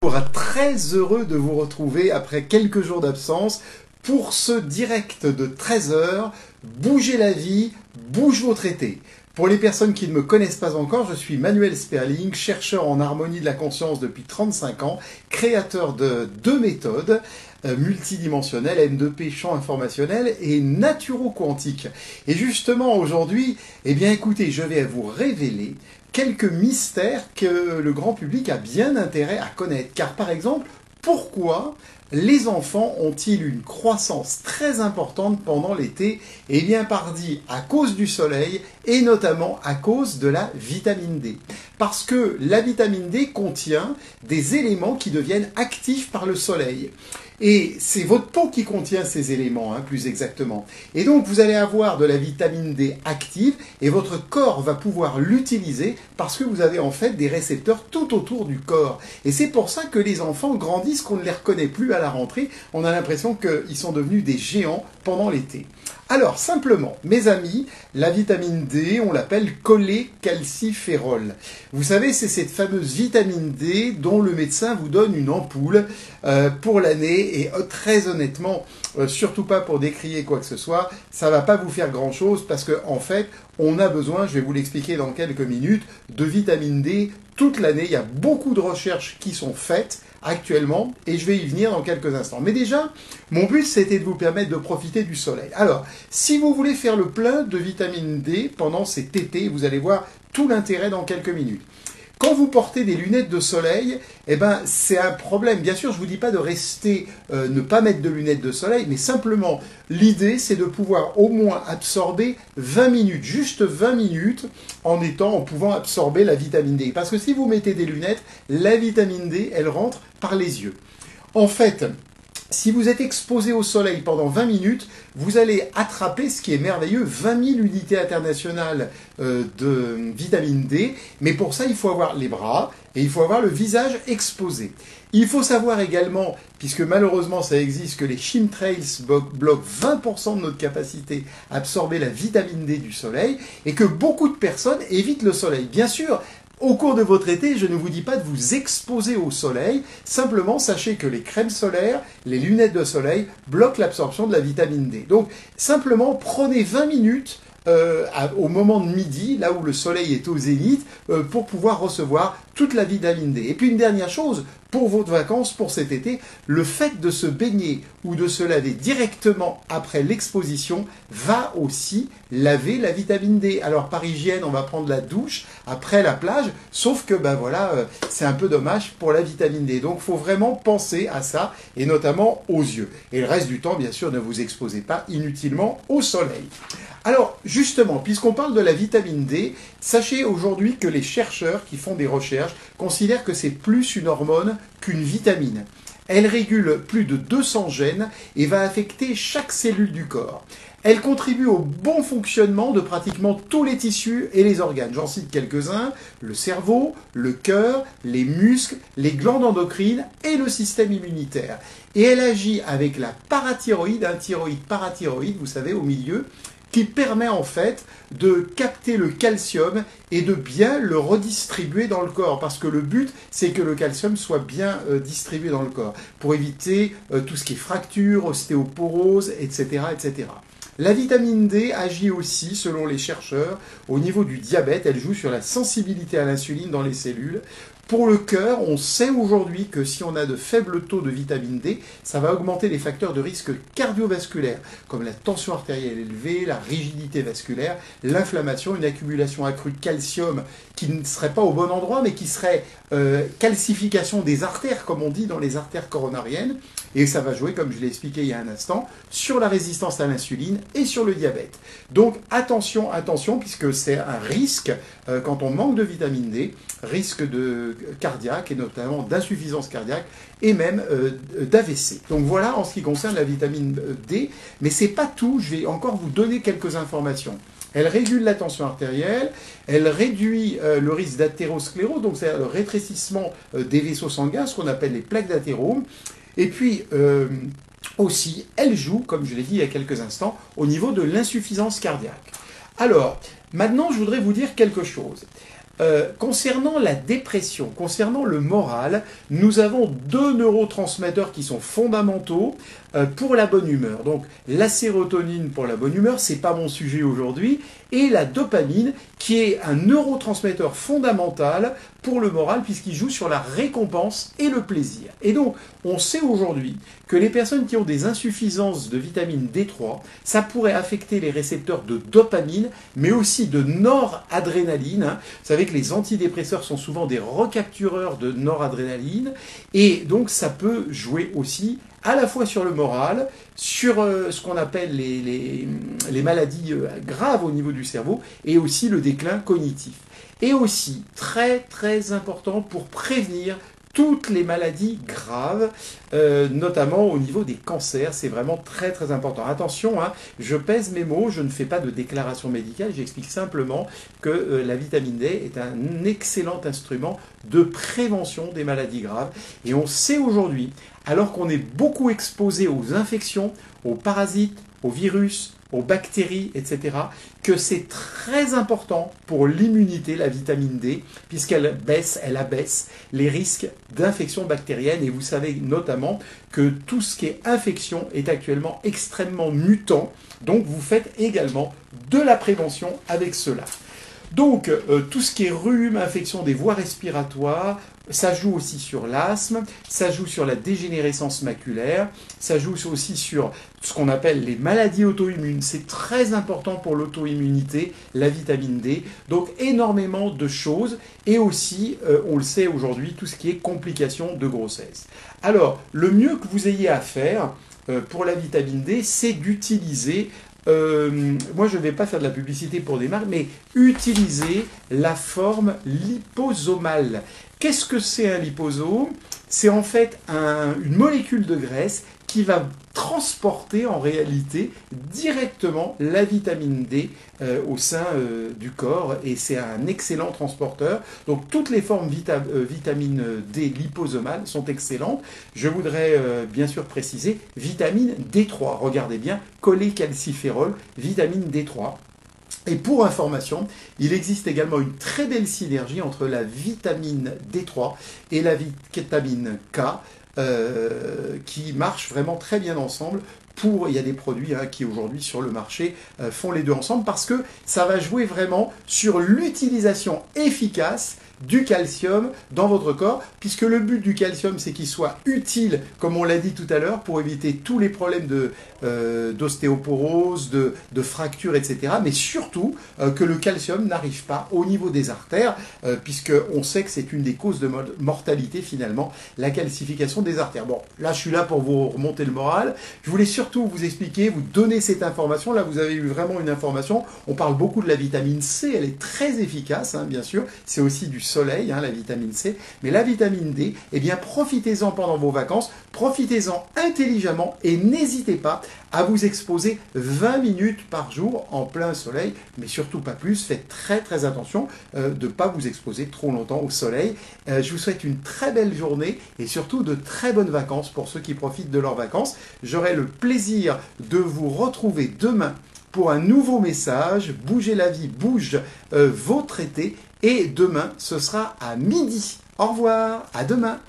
bonjour, très heureux de vous retrouver après quelques jours d'absence pour ce direct de 13 heures. Bougez la vie, bouge votre été. Pour les personnes qui ne me connaissent pas encore, je suis Manuel Sperling, chercheur en harmonie de la conscience depuis 35 ans, créateur de 2 méthodes multidimensionnelles, M2P, champ informationnel et naturo-quantique. Et justement aujourd'hui, eh bien écoutez, je vais vous révéler quelques mystères que le grand public a bien intérêt à connaître. Car par exemple, pourquoi les enfants ont-ils une croissance très importante pendant l'été? Eh bien, pardi à cause du soleil et notamment à cause de la vitamine D. Parce que la vitamine D contient des éléments qui deviennent actifs par le soleil. Et c'est votre peau qui contient ces éléments, plus exactement. Et donc, vous allez avoir de la vitamine D active et votre corps va pouvoir l'utiliser parce que vous avez en fait des récepteurs tout autour du corps. Et c'est pour ça que les enfants grandissent, qu'on ne les reconnaît plus à la rentrée. On a l'impression qu'ils sont devenus des géants pendant l'été. Alors, simplement, mes amis, la vitamine D, on l'appelle cholécalciférol. Vous savez, c'est cette fameuse vitamine D dont le médecin vous donne une ampoule pour l'année. Et très honnêtement, surtout pas pour décrier quoi que ce soit, ça va pas vous faire grand-chose parce que en fait, on a besoin, je vais vous l'expliquer dans quelques minutes, de vitamine D toute l'année. Il y a beaucoup de recherches qui sont faites actuellement, et je vais y venir dans quelques instants. Mais déjà, mon but, c'était de vous permettre de profiter du soleil. Alors, si vous voulez faire le plein de vitamine D pendant cet été, vous allez voir tout l'intérêt dans quelques minutes. Quand vous portez des lunettes de soleil, eh ben, c'est un problème. Bien sûr, je ne vous dis pas de rester, ne pas mettre de lunettes de soleil, mais simplement, l'idée, c'est de pouvoir au moins absorber 20 minutes, juste 20 minutes, en pouvant absorber la vitamine D. Parce que si vous mettez des lunettes, la vitamine D, elle rentre par les yeux. En fait, si vous êtes exposé au soleil pendant 20 minutes, vous allez attraper, ce qui est merveilleux, 20 000 unités internationales de vitamine D. Mais pour ça, il faut avoir les bras et il faut avoir le visage exposé. Il faut savoir également, puisque malheureusement ça existe, que les chemtrails bloquent 20% de notre capacité à absorber la vitamine D du soleil et que beaucoup de personnes évitent le soleil. Bien sûr, au cours de votre été, je ne vous dis pas de vous exposer au soleil, simplement sachez que les crèmes solaires, les lunettes de soleil bloquent l'absorption de la vitamine D. Donc simplement prenez 20 minutes au moment de midi, là où le soleil est au zénith, pour pouvoir recevoir toute la vitamine D. Et puis une dernière chose, pour votre vacances, pour cet été, le fait de se baigner ou de se laver directement après l'exposition va aussi laver la vitamine D. Alors par hygiène, on va prendre la douche après la plage, sauf que c'est un peu dommage pour la vitamine D. Donc il faut vraiment penser à ça, et notamment aux yeux. Et le reste du temps, bien sûr, ne vous exposez pas inutilement au soleil. Alors, justement, puisqu'on parle de la vitamine D, sachez aujourd'hui que les chercheurs qui font des recherches considèrent que c'est plus une hormone qu'une vitamine. Elle régule plus de 200 gènes et va affecter chaque cellule du corps. Elle contribue au bon fonctionnement de pratiquement tous les tissus et les organes. J'en cite quelques-uns, le cerveau, le cœur, les muscles, les glandes endocrines et le système immunitaire. Et elle agit avec la parathyroïde, un thyroïde parathyroïde, vous savez, au milieu, qui permet en fait de capter le calcium et de bien le redistribuer dans le corps. Parce que le but, c'est que le calcium soit bien distribué dans le corps, pour éviter tout ce qui est fracture, ostéoporose, etc., etc. La vitamine D agit aussi, selon les chercheurs, au niveau du diabète. Elle joue sur la sensibilité à l'insuline dans les cellules. Pour le cœur, on sait aujourd'hui que si on a de faibles taux de vitamine D, ça va augmenter les facteurs de risque cardiovasculaire, comme la tension artérielle élevée, la rigidité vasculaire, l'inflammation, une accumulation accrue de calcium qui ne serait pas au bon endroit, mais qui serait calcification des artères, comme on dit dans les artères coronariennes. Et ça va jouer, comme je l'ai expliqué il y a un instant, sur la résistance à l'insuline et sur le diabète. Donc attention, attention, puisque c'est un risque, quand on manque de vitamine D, risque de cardiaque et notamment d'insuffisance cardiaque et même d'AVC. Donc voilà en ce qui concerne la vitamine D, mais c'est pas tout, je vais encore vous donner quelques informations. Elle régule la tension artérielle, elle réduit le risque d'athérosclérose, donc c'est le rétrécissement des vaisseaux sanguins, ce qu'on appelle les plaques d'athérome. Et puis aussi, elle joue, comme je l'ai dit il y a quelques instants, au niveau de l'insuffisance cardiaque. Alors, maintenant, je voudrais vous dire quelque chose. Concernant la dépression, concernant le moral, nous avons deux neurotransmetteurs qui sont fondamentaux pour la bonne humeur. Donc la sérotonine pour la bonne humeur, c'est pas mon sujet aujourd'hui, et la dopamine qui est un neurotransmetteur fondamental pour le moral puisqu'il joue sur la récompense et le plaisir. Et donc on sait aujourd'hui que les personnes qui ont des insuffisances de vitamine D3, ça pourrait affecter les récepteurs de dopamine, mais aussi de noradrénaline. Vous savez que les antidépresseurs sont souvent des recaptureurs de noradrénaline, et donc ça peut jouer aussi à la fois sur le moral, sur ce qu'on appelle les maladies graves au niveau du cerveau, et aussi le déclin cognitif. Et aussi, très très important pour prévenir toutes les maladies graves, notamment au niveau des cancers, c'est vraiment très très important. Attention, hein, je pèse mes mots, je ne fais pas de déclaration médicale, j'explique simplement que la vitamine D est un excellent instrument de prévention des maladies graves. Et on sait aujourd'hui, alors qu'on est beaucoup exposé aux infections, aux parasites, aux virus, aux bactéries, etc., que c'est très important pour l'immunité, la vitamine D, puisqu'elle abaisse les risques d'infection bactérienne. Et vous savez notamment que tout ce qui est infection est actuellement extrêmement mutant. Donc vous faites également de la prévention avec cela. Donc, tout ce qui est rhume, infection des voies respiratoires, ça joue aussi sur l'asthme, ça joue sur la dégénérescence maculaire, ça joue aussi sur ce qu'on appelle les maladies auto-immunes. C'est très important pour l'auto-immunité, la vitamine D. Donc, énormément de choses. Et aussi, on le sait aujourd'hui, tout ce qui est complications de grossesse. Alors, le mieux que vous ayez à faire pour la vitamine D, c'est d'utiliser... moi, je ne vais pas faire de la publicité pour des marques, mais utiliser la forme liposomale. Qu'est-ce que c'est un liposome? C'est en fait une molécule de graisse qui va transporter en réalité directement la vitamine D au sein du corps, et c'est un excellent transporteur. Donc toutes les formes vitamine D liposomales sont excellentes. Je voudrais bien sûr préciser vitamine D3, regardez bien, cholécalciférol, vitamine D3. Et pour information, il existe également une très belle synergie entre la vitamine D3 et la vitamine K, qui marchent vraiment très bien ensemble. Il y a des produits qui aujourd'hui sur le marché font les deux ensemble, parce que ça va jouer vraiment sur l'utilisation efficace du calcium dans votre corps, puisque le but du calcium, c'est qu'il soit utile, comme on l'a dit tout à l'heure, pour éviter tous les problèmes d'ostéoporose, de fractures, etc. Mais surtout, que le calcium n'arrive pas au niveau des artères, puisqu'on sait que c'est une des causes de mortalité, finalement, la calcification des artères. Bon, là, je suis là pour vous remonter le moral. Je voulais surtout vous expliquer, vous donner cette information. Là, vous avez eu vraiment une information. On parle beaucoup de la vitamine C, elle est très efficace, hein, bien sûr. C'est aussi du soleil, hein, la vitamine C, mais la vitamine D, eh bien profitez-en pendant vos vacances, profitez-en intelligemment et n'hésitez pas à vous exposer 20 minutes par jour en plein soleil, mais surtout pas plus. Faites très très attention de ne pas vous exposer trop longtemps au soleil. Je vous souhaite une très belle journée et surtout de très bonnes vacances pour ceux qui profitent de leurs vacances. J'aurai le plaisir de vous retrouver demain pour un nouveau message. Bougez la vie, bouge vos traités. Et demain, ce sera à midi. Au revoir, à demain.